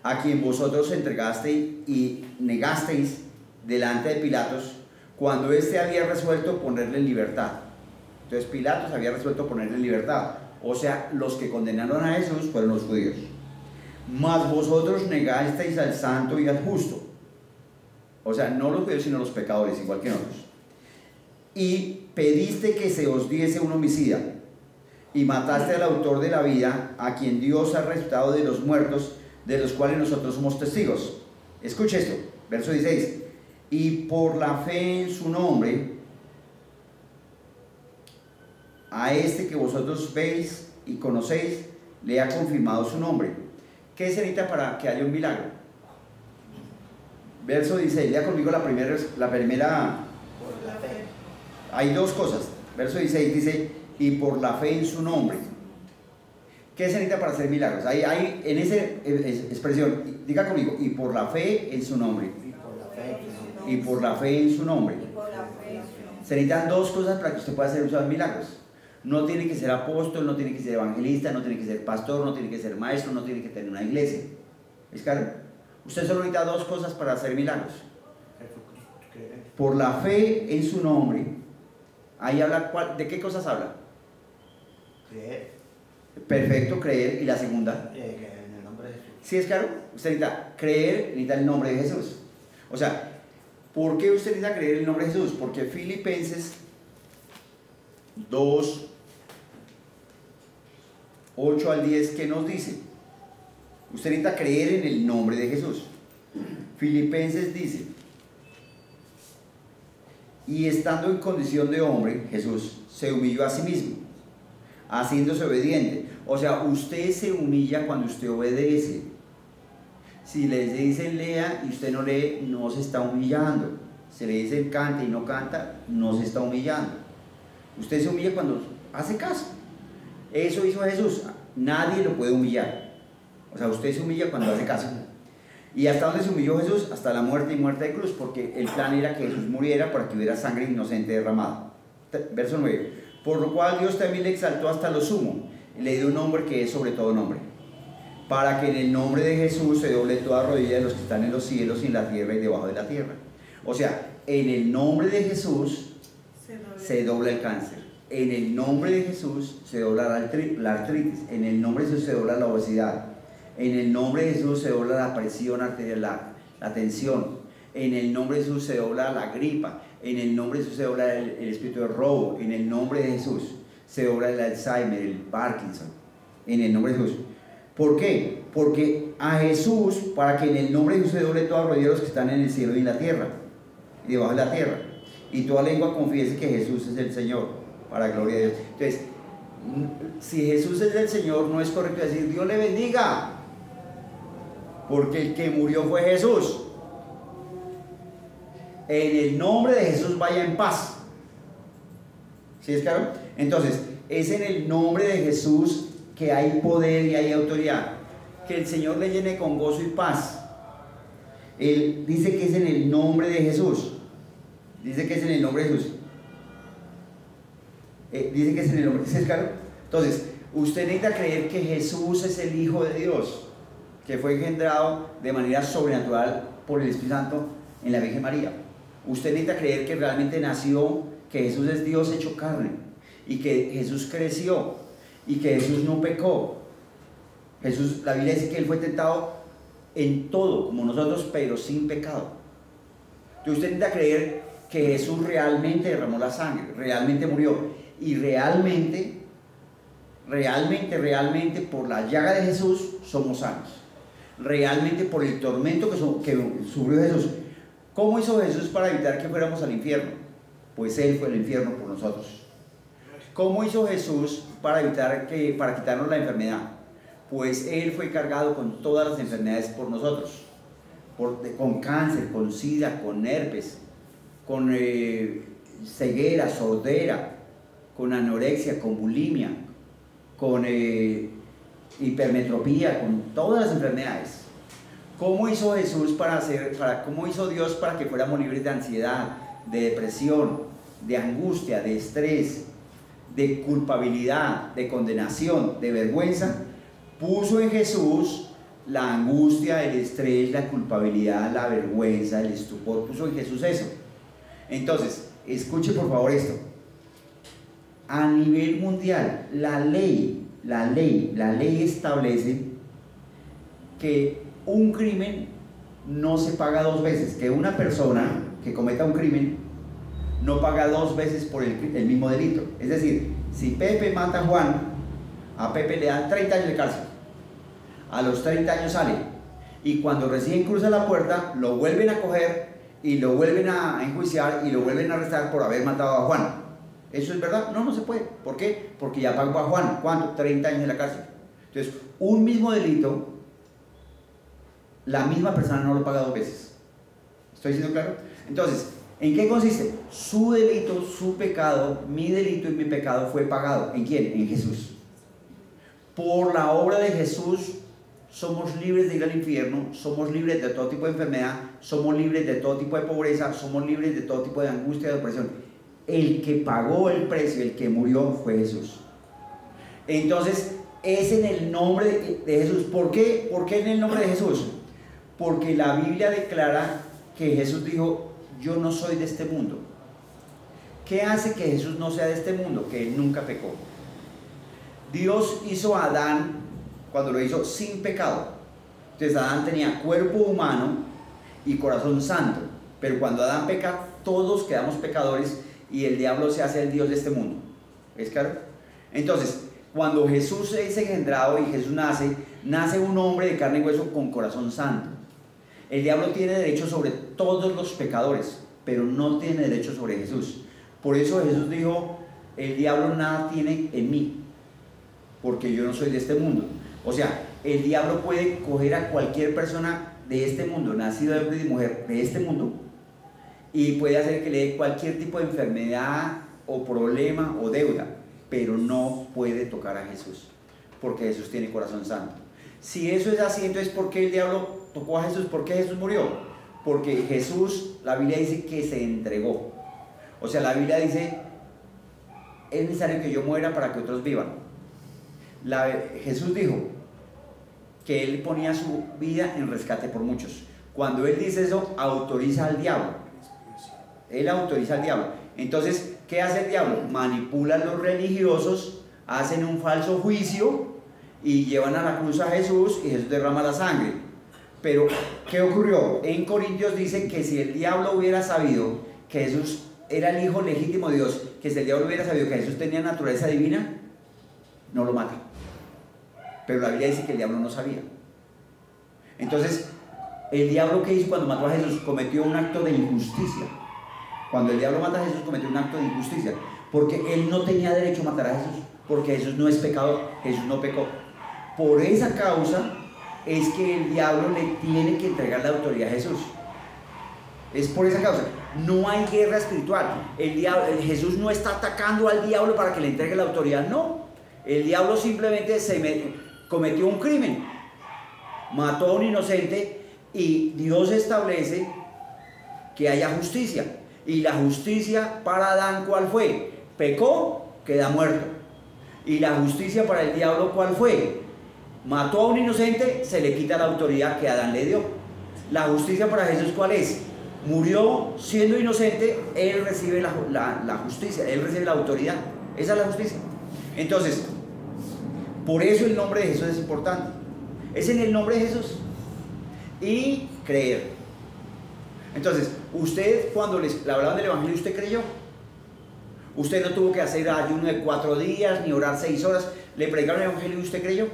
a quien vosotros entregasteis y negasteis delante de Pilatos, cuando éste había resuelto ponerle en libertad. Entonces Pilatos había resuelto ponerle en libertad. O sea, los que condenaron a Jesús fueron los judíos. Mas vosotros negasteis al santo y al justo. O sea, no los judíos sino los pecadores, igual que nosotros. Y pediste que se os diese un homicida. Y mataste al autor de la vida, a quien Dios ha resucitado de los muertos, de los cuales nosotros somos testigos. Escuche esto, verso 16. Y por la fe en su nombre, a este que vosotros veis y conocéis, le ha confirmado su nombre. ¿Qué se necesita para que haya un milagro? Verso 16, lea conmigo la primera. Por la fe. Hay dos cosas. Verso 16 dice, y por la fe en su nombre. ¿Qué se necesita para hacer milagros? Hay en esa expresión, diga conmigo, y por la fe en su nombre. Y por la fe en su nombre. Se necesitan dos cosas para que usted pueda hacer uso de milagros. No tiene que ser apóstol, no tiene que ser evangelista, no tiene que ser pastor, no tiene que ser maestro, no tiene que tener una iglesia. ¿Es claro? Usted solo necesita dos cosas para hacer milagros. Por la fe en su nombre. Ahí habla, ¿de qué cosas habla? Creer. Perfecto, creer. ¿Y la segunda? En el nombre de Jesús. ¿Sí es claro? Usted necesita creer, necesita el nombre de Jesús. O sea, ¿por qué usted necesita creer el nombre de Jesús? Porque Filipenses 2, 8 al 10, ¿qué nos dice? Usted necesita creer en el nombre de Jesús. Filipenses dice, y estando en condición de hombre, Jesús se humilló a sí mismo, haciéndose obediente. O sea, usted se humilla cuando usted obedece. Si le dicen lea y usted no lee, no se está humillando. Si le dicen cante y no canta, no se está humillando. Usted se humilla cuando hace caso. Eso hizo Jesús. Nadie lo puede humillar. O sea, usted se humilla cuando hace caso. ¿Y hasta dónde se humilló Jesús? Hasta la muerte y muerte de cruz, porque el plan era que Jesús muriera para que hubiera sangre inocente derramada. Verso 9. Por lo cual Dios también le exaltó hasta lo sumo, y le dio un nombre que es sobre todo nombre, para que en el nombre de Jesús se doble toda rodilla de los que están en los cielos y en la tierra y debajo de la tierra. O sea, en el nombre de Jesús se dobla el cáncer. En el nombre de Jesús se dobla la artritis. En el nombre de Jesús se dobla la obesidad. En el nombre de Jesús se dobla la presión arterial, la tensión. En el nombre de Jesús se dobla la gripa. En el nombre de Jesús se dobla el espíritu de robo. En el nombre de Jesús se dobla el Alzheimer, el Parkinson. En el nombre de Jesús. ¿Por qué? Porque a Jesús, para que en el nombre de Jesús se doble toda rodilla de los que están en el cielo y en la tierra, y debajo de la tierra, y toda lengua confiese que Jesús es el Señor, para gloria de Dios. Entonces, si Jesús es el Señor, no es correcto decir Dios le bendiga, porque el que murió fue Jesús. En el nombre de Jesús vaya en paz. ¿Sí es claro? Entonces, es en el nombre de Jesús que hay poder y hay autoridad. Que el Señor le llene con gozo y paz. Él dice que es en el nombre de Jesús. Dice que es en el nombre de Jesús. Dice que es en el nombre. ¿Sí es claro? Entonces, usted necesita creer que Jesús es el Hijo de Dios, que fue engendrado de manera sobrenatural por el Espíritu Santo en la Virgen María. Usted necesita creer que realmente nació, que Jesús es Dios hecho carne, y que Jesús creció, y que Jesús no pecó. Jesús, la Biblia dice que Él fue tentado en todo, como nosotros, pero sin pecado. Entonces usted necesita creer que Jesús realmente derramó la sangre, realmente murió, y realmente por la llaga de Jesús somos sanos. Realmente por el tormento que sufrió Jesús. ¿Cómo hizo Jesús para evitar que fuéramos al infierno? Pues Él fue al infierno por nosotros. ¿Cómo hizo Jesús para quitarnos la enfermedad? Pues Él fue cargado con todas las enfermedades por nosotros. Con cáncer, con sida, con herpes, con ceguera, sordera, con anorexia, con bulimia, con hipermetropía, con todas las enfermedades. ¿Cómo hizo Jesús cómo hizo Dios para que fuéramos libres de ansiedad, de depresión, de angustia, de estrés, de culpabilidad, de condenación, de vergüenza? Puso en Jesús la angustia, el estrés, la culpabilidad, la vergüenza, el estupor, puso en Jesús eso. Entonces, escuche por favor esto. A nivel mundial, la ley establece que un crimen no se paga dos veces, que una persona que cometa un crimen no paga dos veces por el mismo delito. Es decir, si Pepe mata a Juan, a Pepe le dan 30 años de cárcel, a los 30 años sale, y cuando recién cruza la puerta lo vuelven a coger y lo vuelven a enjuiciar y lo vuelven a arrestar por haber matado a Juan. ¿Eso es verdad? No, no se puede. ¿Por qué? Porque ya pagó a Juan. ¿Cuánto? 30 años en la cárcel. Entonces, un mismo delito, la misma persona no lo paga dos veces. ¿Estoy diciendo claro? Entonces, ¿en qué consiste? Su delito, su pecado, mi delito y mi pecado fue pagado. ¿En quién? En Jesús. Por la obra de Jesús somos libres de ir al infierno, somos libres de todo tipo de enfermedad, somos libres de todo tipo de pobreza, somos libres de todo tipo de angustia y de opresión. El que pagó el precio, el que murió fue Jesús. Entonces, es en el nombre de Jesús. ¿Por qué? ¿Por qué en el nombre de Jesús? Porque la Biblia declara que Jesús dijo: yo no soy de este mundo. ¿Qué hace que Jesús no sea de este mundo? Que Él nunca pecó. Dios hizo a Adán cuando lo hizo sin pecado. Entonces Adán tenía cuerpo humano y corazón santo. Pero cuando Adán peca, todos quedamos pecadores y el diablo se hace el Dios de este mundo. ¿Es claro? Entonces, cuando Jesús es engendrado y Jesús nace un hombre de carne y hueso con corazón santo. El diablo tiene derecho sobre todos los pecadores, pero no tiene derecho sobre Jesús. Por eso Jesús dijo: el diablo nada tiene en mí, porque yo no soy de este mundo. O sea, el diablo puede coger a cualquier persona de este mundo, nacido de hombre y mujer de este mundo, y puede hacer que le dé cualquier tipo de enfermedad o problema o deuda, pero no puede tocar a Jesús, porque Jesús tiene corazón santo. Si eso es así, entonces ¿por qué el diablo tocó a Jesús? ¿Por qué Jesús murió? Porque Jesús, la Biblia dice que se entregó. O sea, la Biblia dice: es necesario que yo muera para que otros vivan. Jesús dijo que Él ponía su vida en rescate por muchos. Cuando Él dice eso, autoriza al diablo. Él autoriza al diablo. Entonces, ¿qué hace el diablo? Manipula a los religiosos, hacen un falso juicio y llevan a la cruz a Jesús y Jesús derrama la sangre. Pero, ¿qué ocurrió? En Corintios dice que si el diablo hubiera sabido que Jesús era el hijo legítimo de Dios, que si el diablo hubiera sabido que Jesús tenía naturaleza divina, no lo mata. Pero la Biblia dice que el diablo no sabía. Entonces, el diablo, ¿qué hizo cuando mató a Jesús? Cometió un acto de injusticia. Cuando el diablo mata a Jesús, cometió un acto de injusticia, porque él no tenía derecho a matar a Jesús, porque Jesús no es pecador, Jesús no pecó. Por esa causa es que el diablo le tiene que entregar la autoridad a Jesús. Es por esa causa. No hay guerra espiritual. Jesús no está atacando al diablo para que le entregue la autoridad, no. El diablo simplemente cometió un crimen, mató a un inocente, y Dios establece que haya justicia. Y la justicia para Adán, ¿cuál fue? Pecó, queda muerto. Y la justicia para el diablo, ¿cuál fue? Mató a un inocente, se le quita la autoridad que Adán le dio. La justicia para Jesús, ¿cuál es? Murió siendo inocente, Él recibe la justicia, Él recibe la autoridad. Esa es la justicia. Entonces, por eso el nombre de Jesús es importante. Es en el nombre de Jesús. Y creer. Entonces, usted, cuando le hablaban del Evangelio, ¿usted creyó? Usted no tuvo que hacer ayuno de 4 días, ni orar 6 horas. Le predicaron el Evangelio y usted creyó.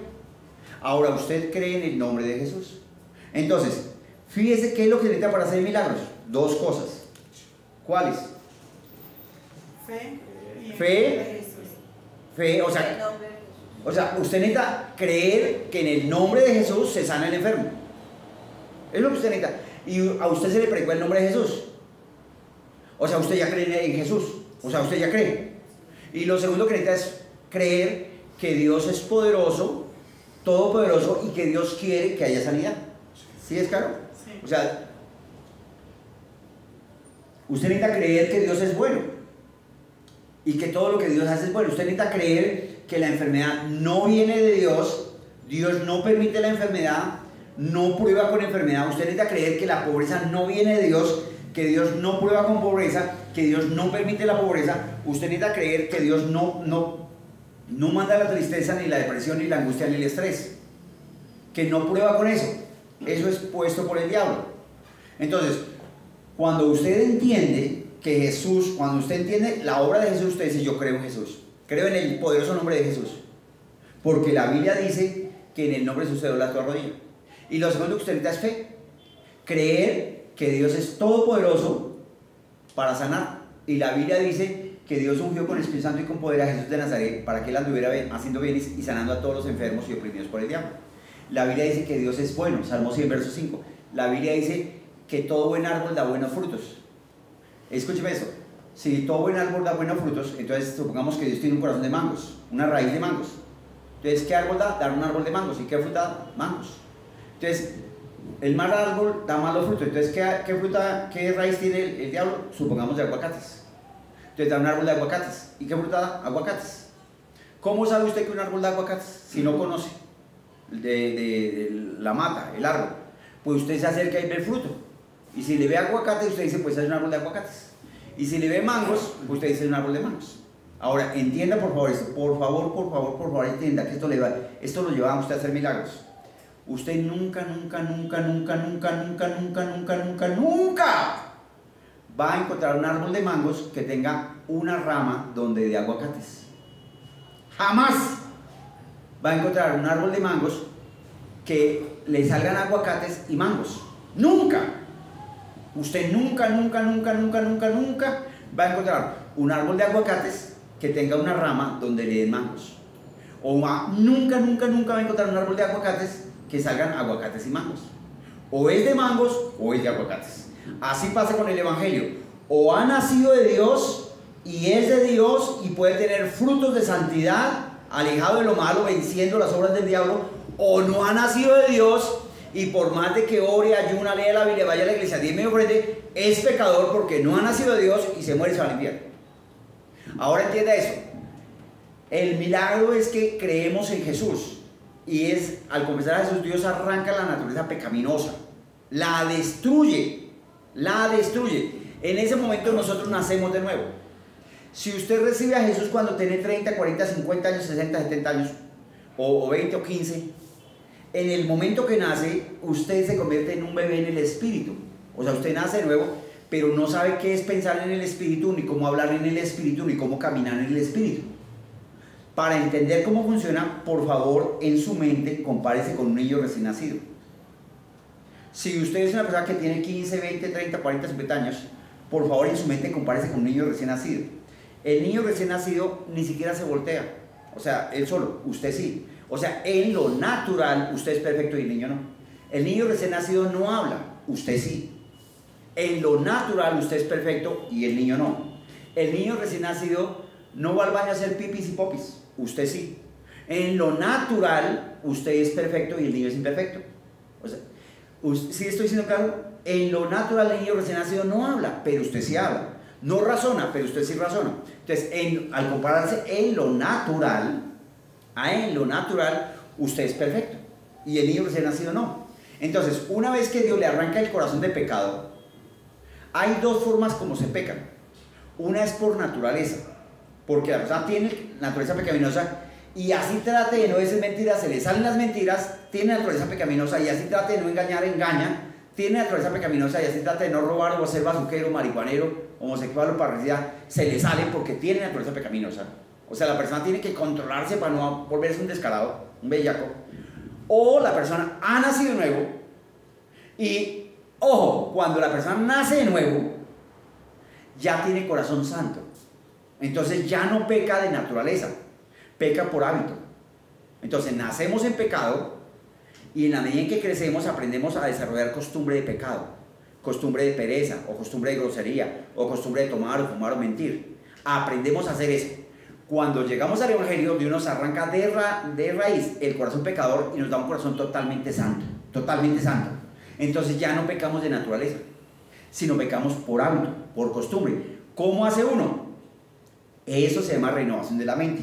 Ahora, ¿usted cree en el nombre de Jesús? Entonces, fíjese qué es lo que necesita para hacer milagros. 2 cosas. ¿Cuáles? Fe. Fe, o sea, usted necesita creer que en el nombre de Jesús se sana el enfermo. Es lo que usted necesita. Y a usted se le predicó el nombre de Jesús. O sea, usted ya cree en Jesús. O sea, usted ya cree. Y lo segundo que necesita es creer que Dios es poderoso, todopoderoso, y que Dios quiere que haya sanidad. ¿Sí es claro? Sí. O sea, usted necesita creer que Dios es bueno y que todo lo que Dios hace es bueno. Usted necesita creer que la enfermedad no viene de Dios, Dios no permite la enfermedad, no prueba con enfermedad. Usted necesita creer que la pobreza no viene de Dios, que Dios no prueba con pobreza, que Dios no permite la pobreza. Usted necesita creer que Dios no manda la tristeza, ni la depresión, ni la angustia, ni el estrés. Que no prueba con eso. Eso es puesto por el diablo. Entonces, cuando usted entiende que Jesús, cuando usted entiende la obra de Jesús, usted dice: yo creo en Jesús, creo en el poderoso nombre de Jesús, porque la Biblia dice que en el nombre de Jesús se dobla toda rodilla. Y lo segundo que usted necesita es fe, creer que Dios es todopoderoso para sanar. Y la Biblia dice que Dios ungió con el Espíritu Santo y con poder a Jesús de Nazaret para que él anduviera haciendo bienes y sanando a todos los enfermos y oprimidos por el diablo. La Biblia dice que Dios es bueno, Salmo 100, verso 5. La Biblia dice que todo buen árbol da buenos frutos. Escúcheme eso: si todo buen árbol da buenos frutos, entonces supongamos que Dios tiene un corazón de mangos, una raíz de mangos. Entonces, ¿qué árbol da? Dar un árbol de mangos. ¿Y qué fruta da? Mangos. Entonces, el mal árbol da malos frutos. Entonces, ¿qué raíz tiene el diablo? Supongamos de aguacates. Entonces da un árbol de aguacates. ¿Y qué fruta da? Aguacates. ¿Cómo sabe usted que un árbol da aguacates si no conoce de la mata, el árbol? Pues usted se acerca y ve el fruto. Y si le ve aguacate, usted dice: pues es un árbol de aguacates. Y si le ve mangos, pues usted dice: es un árbol de mangos. Ahora, entienda por favor esto. Por favor, entienda que esto lo lleva a usted a hacer milagros. Usted nunca va a encontrar un árbol de mangos que tenga una rama donde dé aguacates. Jamás va a encontrar un árbol de mangos que le salgan aguacates y mangos. Nunca. Usted nunca va a encontrar un árbol de aguacates que tenga una rama donde le den mangos. O nunca va a encontrar un árbol de aguacates que salgan aguacates y mangos. O es de mangos o es de aguacates. Así pasa con el evangelio. O ha nacido de Dios y es de Dios y puede tener frutos de santidad, alejado de lo malo, venciendo las obras del diablo. O no ha nacido de Dios y por más de que ore, ayuna, lea la Biblia, vaya a la iglesia, diezme y ofrende, es pecador porque no ha nacido de Dios y se muere y se va al infierno. Ahora entienda eso. El milagro es que creemos en Jesús. Y al confesar a Jesús, Dios arranca la naturaleza pecaminosa, la destruye. En ese momento nosotros nacemos de nuevo. Si usted recibe a Jesús cuando tiene 30, 40, 50 años, 60, 70 años, o 20 o 15, en el momento que nace, usted se convierte en un bebé en el espíritu. O sea, usted nace de nuevo, pero no sabe qué es pensar en el espíritu, ni cómo hablar en el espíritu, ni cómo caminar en el espíritu. Para entender cómo funciona, por favor, en su mente, compárese con un niño recién nacido. Si usted es una persona que tiene 15, 20, 30, 40, 50 años, por favor, en su mente, compárese con un niño recién nacido. El niño recién nacido ni siquiera se voltea. O sea, él solo, usted sí. O sea, en lo natural, usted es perfecto y el niño no. El niño recién nacido no habla, usted sí. En lo natural, usted es perfecto y el niño no. El niño recién nacido no va al baño a hacer pipis y popis, usted sí. En lo natural, usted es perfecto y el niño es imperfecto. O sea, ¿sí estoy siendo claro? En lo natural, el niño recién nacido no habla, pero usted sí habla. No razona, pero usted sí razona. Entonces, al compararse en lo natural, usted es perfecto y el niño recién nacido no. Entonces, una vez que Dios le arranca el corazón de pecado, hay dos formas como se pecan. Una es por naturaleza, porque la persona tiene naturaleza pecaminosa y así trate de no decir mentiras, se le salen las mentiras, tiene naturaleza pecaminosa y así trate de no engañar, engaña, tiene naturaleza pecaminosa y así trate de no robar o ser bazuquero, marihuanero, homosexual o parricida, se le sale porque tiene naturaleza pecaminosa. O sea, la persona tiene que controlarse para no volverse un descarado, un bellaco. O la persona ha nacido de nuevo y, ojo, cuando la persona nace de nuevo, ya tiene corazón santo. Entonces ya no peca de naturaleza, peca por hábito. Entonces nacemos en pecado y en la medida en que crecemos aprendemos a desarrollar costumbre de pecado, costumbre de pereza o costumbre de grosería o costumbre de tomar o fumar o mentir. Aprendemos a hacer eso. Cuando llegamos al evangelio, Dios nos arranca de raíz el corazón pecador y nos da un corazón totalmente santo, totalmente santo. Entonces ya no pecamos de naturaleza, sino pecamos por hábito, por costumbre. ¿Cómo hace uno? Eso se llama renovación de la mente.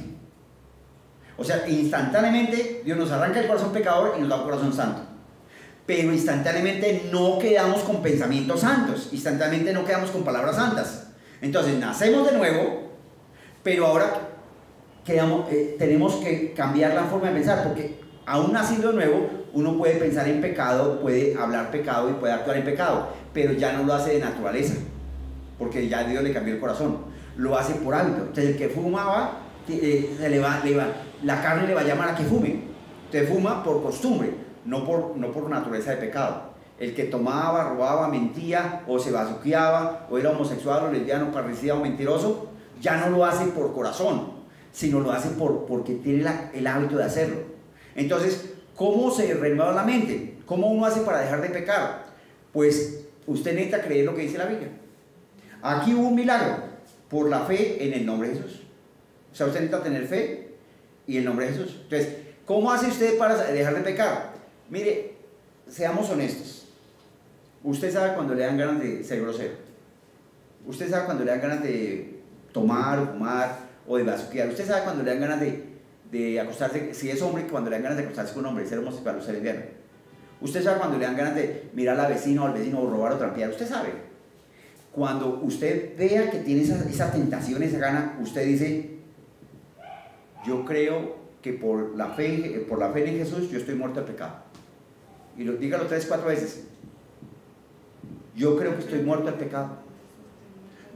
O sea, instantáneamente Dios nos arranca el corazón pecador y nos da un corazón santo. pero instantáneamente no quedamos con pensamientos santos, instantáneamente no quedamos con palabras santas. Entonces nacemos de nuevo, pero ahora tenemos que cambiar la forma de pensar, porque aún naciendo de nuevo, uno puede pensar en pecado, puede hablar pecado y puede actuar en pecado, pero ya no lo hace de naturaleza, porque ya Dios le cambió el corazón, lo hace por hábito. Entonces el que fumaba, la carne le va a llamar a que fume. Entonces fuma por costumbre, no por naturaleza de pecado. El que tomaba, robaba, mentía, o se bazuqueaba, o era homosexual, o lesbiano, parricida o mentiroso, ya no lo hace por corazón, sino lo hace porque tiene el hábito de hacerlo. Entonces, ¿cómo se renueva la mente? ¿Cómo uno hace para dejar de pecar? Pues usted necesita creer lo que dice la Biblia. Aquí hubo un milagro por la fe en el nombre de Jesús. O sea, usted necesita tener fe y el nombre de Jesús. Entonces, ¿cómo hace usted para dejar de pecar? Mire, seamos honestos. Usted sabe cuando le dan ganas de ser grosero. Usted sabe cuando le dan ganas de tomar o fumar o de bazuquear. Usted sabe cuando le dan ganas de acostarse, si es hombre, cuando le dan ganas de acostarse con un hombre, ser homosexual o ser lesbiano. Usted sabe cuando le dan ganas de mirar a la vecina o al vecino o robar o trampear. Usted sabe. Cuando usted vea que tiene esa tentación, esa gana, usted dice: yo creo que por la fe en Jesús yo estoy muerto al pecado. Y dígalo 3, 4 veces. Yo creo que estoy muerto al pecado.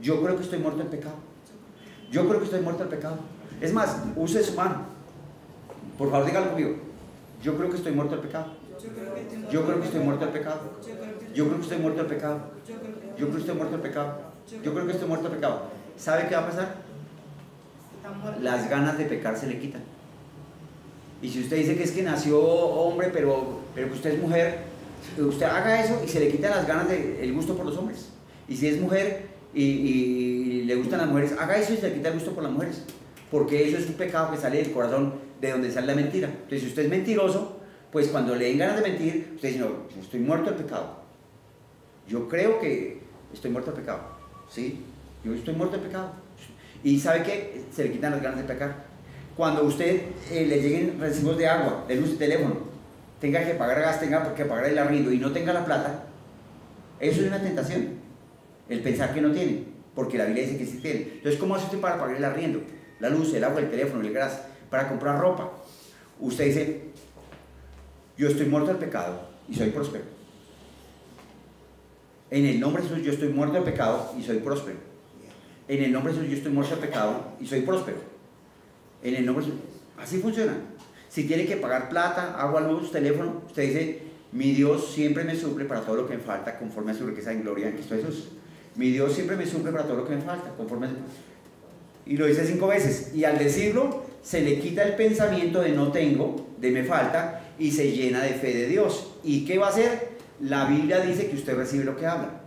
Yo creo que estoy muerto al pecado. Yo creo que estoy muerto al pecado. Es más, use su mano. Por favor, dígalo conmigo. Yo creo que estoy muerto al pecado. Yo creo que estoy muerto al pecado. Yo creo que estoy muerto al pecado. Yo creo que estoy muerto al pecado. Yo creo que estoy muerto al pecado. ¿Sabe qué va a pasar? Las ganas de pecar se le quitan. Y si usted dice que es que nació hombre, pero que usted es mujer, usted haga eso y se le quitan las ganas el gusto por los hombres. Y si es mujer y le gustan las mujeres, haga eso y se le quita el gusto por las mujeres. Porque eso es un pecado que sale del corazón, de donde sale la mentira. Entonces, si usted es mentiroso, pues cuando le den ganas de mentir, usted dice: no, yo estoy muerto al pecado. Yo creo que estoy muerto al pecado. ¿Sí? Yo estoy muerto al pecado. ¿Y sabe qué? Se le quitan las ganas de pecar. Cuando usted le lleguen recibos de agua, de luz y teléfono, tenga que pagar gas, tenga que pagar el arriendo y no tenga la plata, eso es una tentación. El pensar que no tiene, porque la Biblia dice que sí tiene. Entonces, ¿cómo hace usted para pagar el arriendo? La luz, el agua, el teléfono, el gas, para comprar ropa. Usted dice: yo estoy muerto al pecado y soy próspero. En el nombre de Jesús yo estoy muerto al pecado y soy próspero. En el nombre de Jesús yo estoy muerto al pecado y soy próspero. En el nombre de Jesús. Así funciona. Si tiene que pagar plata, agua, luz, teléfono, usted dice: mi Dios siempre me suple para todo lo que me falta conforme a su riqueza en gloria en Cristo Jesús. Mi Dios siempre me suple para todo lo que me falta conforme a su... Y lo dice 5 veces. Y al decirlo, se le quita el pensamiento de no tengo, de me falta, y se llena de fe de Dios. ¿Y qué va a hacer? La Biblia dice que usted recibe lo que habla.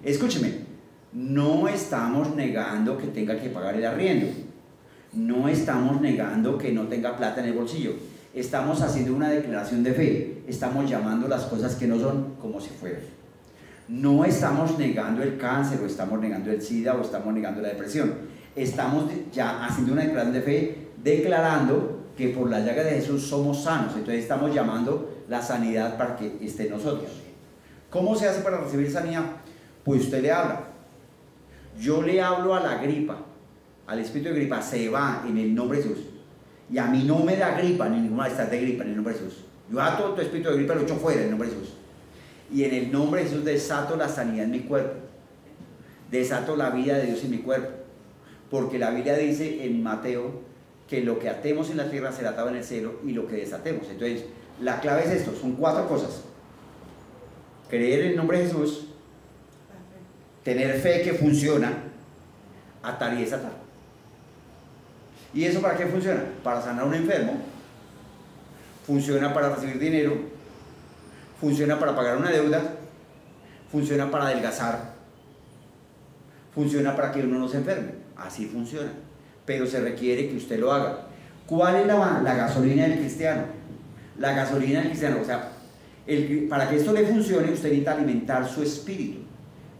Escúcheme, no estamos negando que tenga que pagar el arriendo. No estamos negando que no tenga plata en el bolsillo. Estamos haciendo una declaración de fe. Estamos llamando las cosas que no son como si fueran. No estamos negando el cáncer, o estamos negando el SIDA, o estamos negando la depresión. Estamos ya haciendo una declaración de fe, declarando que por la llaga de Jesús somos sanos. Entonces estamos llamando la sanidad para que esté en nosotros. ¿Cómo se hace para recibir sanidad? Pues usted le habla. Yo le hablo a la gripa, al espíritu de gripa, se va en el nombre de Jesús. Y a mí no me da gripa, ni ninguna de estas de gripa en el nombre de Jesús. Yo ato tu espíritu de gripa y lo echo fuera en el nombre de Jesús. Y en el nombre de Jesús desato la sanidad en mi cuerpo. Desato la vida de Dios en mi cuerpo. Porque la Biblia dice en Mateo que lo que atemos en la tierra será atado en el cielo, y lo que desatemos. Entonces, la clave es esto, son 4 cosas. Creer en el nombre de Jesús, tener fe que funciona, atar y desatar. ¿Y eso para qué funciona? Para sanar a un enfermo, funciona para recibir dinero, funciona para pagar una deuda, funciona para adelgazar, funciona para que uno no se enferme. Así funciona, pero se requiere que usted lo haga. ¿Cuál es la gasolina del cristiano? La gasolina del cristiano, o sea, para que esto le funcione, usted necesita alimentar su espíritu.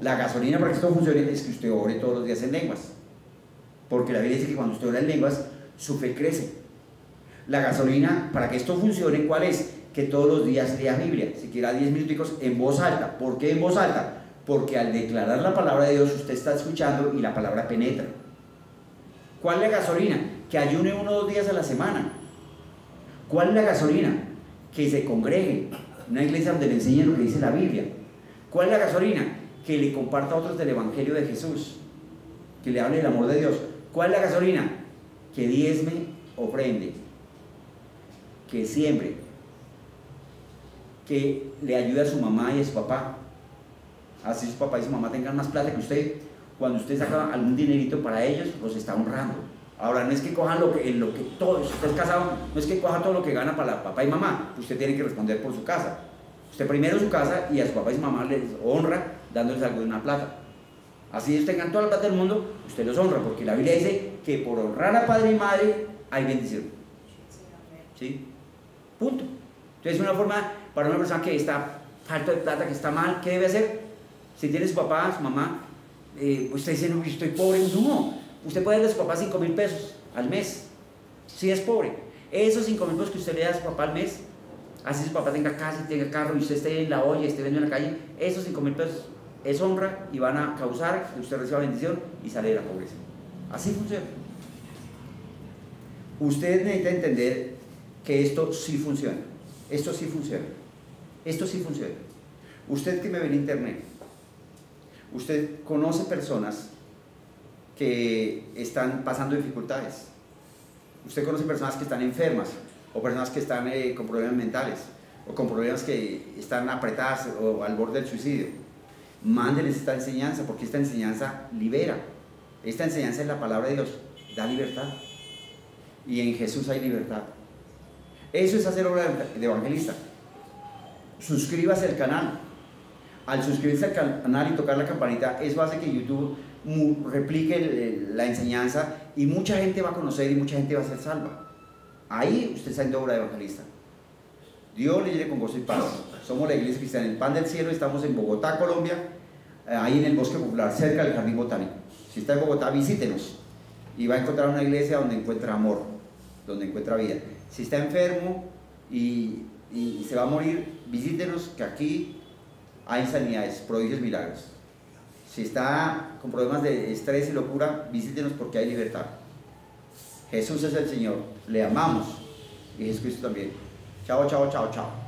La gasolina para que esto funcione es que usted ore todos los días en lenguas, porque la Biblia dice que cuando usted ora en lenguas, su fe crece. La gasolina para que esto funcione, ¿cuál es? que todos los días lea Biblia, siquiera 10 minuticos en voz alta. ¿Por qué en voz alta? Porque al declarar la palabra de Dios usted está escuchando y la palabra penetra. ¿Cuál es la gasolina? Que ayune 1 o 2 días a la semana. ¿Cuál es la gasolina? Que se congregue, una iglesia donde le enseñen lo que dice la Biblia. ¿Cuál es la gasolina? Que le comparta a otros del Evangelio de Jesús, que le hable del amor de Dios. ¿Cuál es la gasolina? Que diezme, ofrende, que siembre, que le ayude a su mamá y a su papá, así su papá y su mamá tengan más plata que usted. Cuando usted saca algún dinerito para ellos, los está honrando. Ahora, no es que cojan lo que todo, si usted es casado, no es que coja todo lo que gana para papá y mamá, usted tiene que responder por su casa. Usted primero su casa y a su papá y su mamá les honra dándoles algo de una plata. Así ellos tengan toda la plata del mundo, usted los honra, porque la Biblia dice que por honrar a padre y madre hay bendición. ¿Sí? Punto. Entonces, una forma para una persona que está falto de plata, que está mal, ¿qué debe hacer? Si tiene su papá, su mamá, usted dice, no, yo estoy pobre. No, usted puede darle a su papá 5.000 pesos al mes, si es pobre. Esos 5.000 pesos que usted le da a su papá al mes, así su papá tenga casa y tenga carro y usted esté en la olla y esté vendiendo en la calle, esos 5.000 pesos es honra y van a causar que usted reciba bendición y sale de la pobreza. Así funciona. Usted necesita entender que esto sí funciona. Esto sí funciona. Esto sí funciona. Usted que me ve en internet, usted conoce personas que están pasando dificultades. Usted conoce personas que están enfermas o personas que están con problemas mentales o con problemas que están apretadas o al borde del suicidio. Mándenles esta enseñanza, porque esta enseñanza libera. Esta enseñanza es la palabra de Dios, da libertad. Y en Jesús hay libertad. Eso es hacer obra de evangelista. Suscríbase al canal. Al suscribirse al canal y tocar la campanita, eso hace que YouTube replique la enseñanza y mucha gente va a conocer y mucha gente va a ser salva. Ahí usted está haciendo obra de evangelista. Dios le llene con gozo y paz. Somos la Iglesia Cristiana El Pan del Cielo, estamos en Bogotá, Colombia, ahí en el Bosque Popular, cerca del Jardín Botánico. Si está en Bogotá, visítenos y va a encontrar una iglesia donde encuentra amor, donde encuentra vida. Si está enfermo y se va a morir, visítenos, que aquí hay sanidades, prodigios, milagros. Si está con problemas de estrés y locura, visítenos porque hay libertad. Jesús es el Señor, le amamos y Jesucristo también. Chao, chao, chao, chao.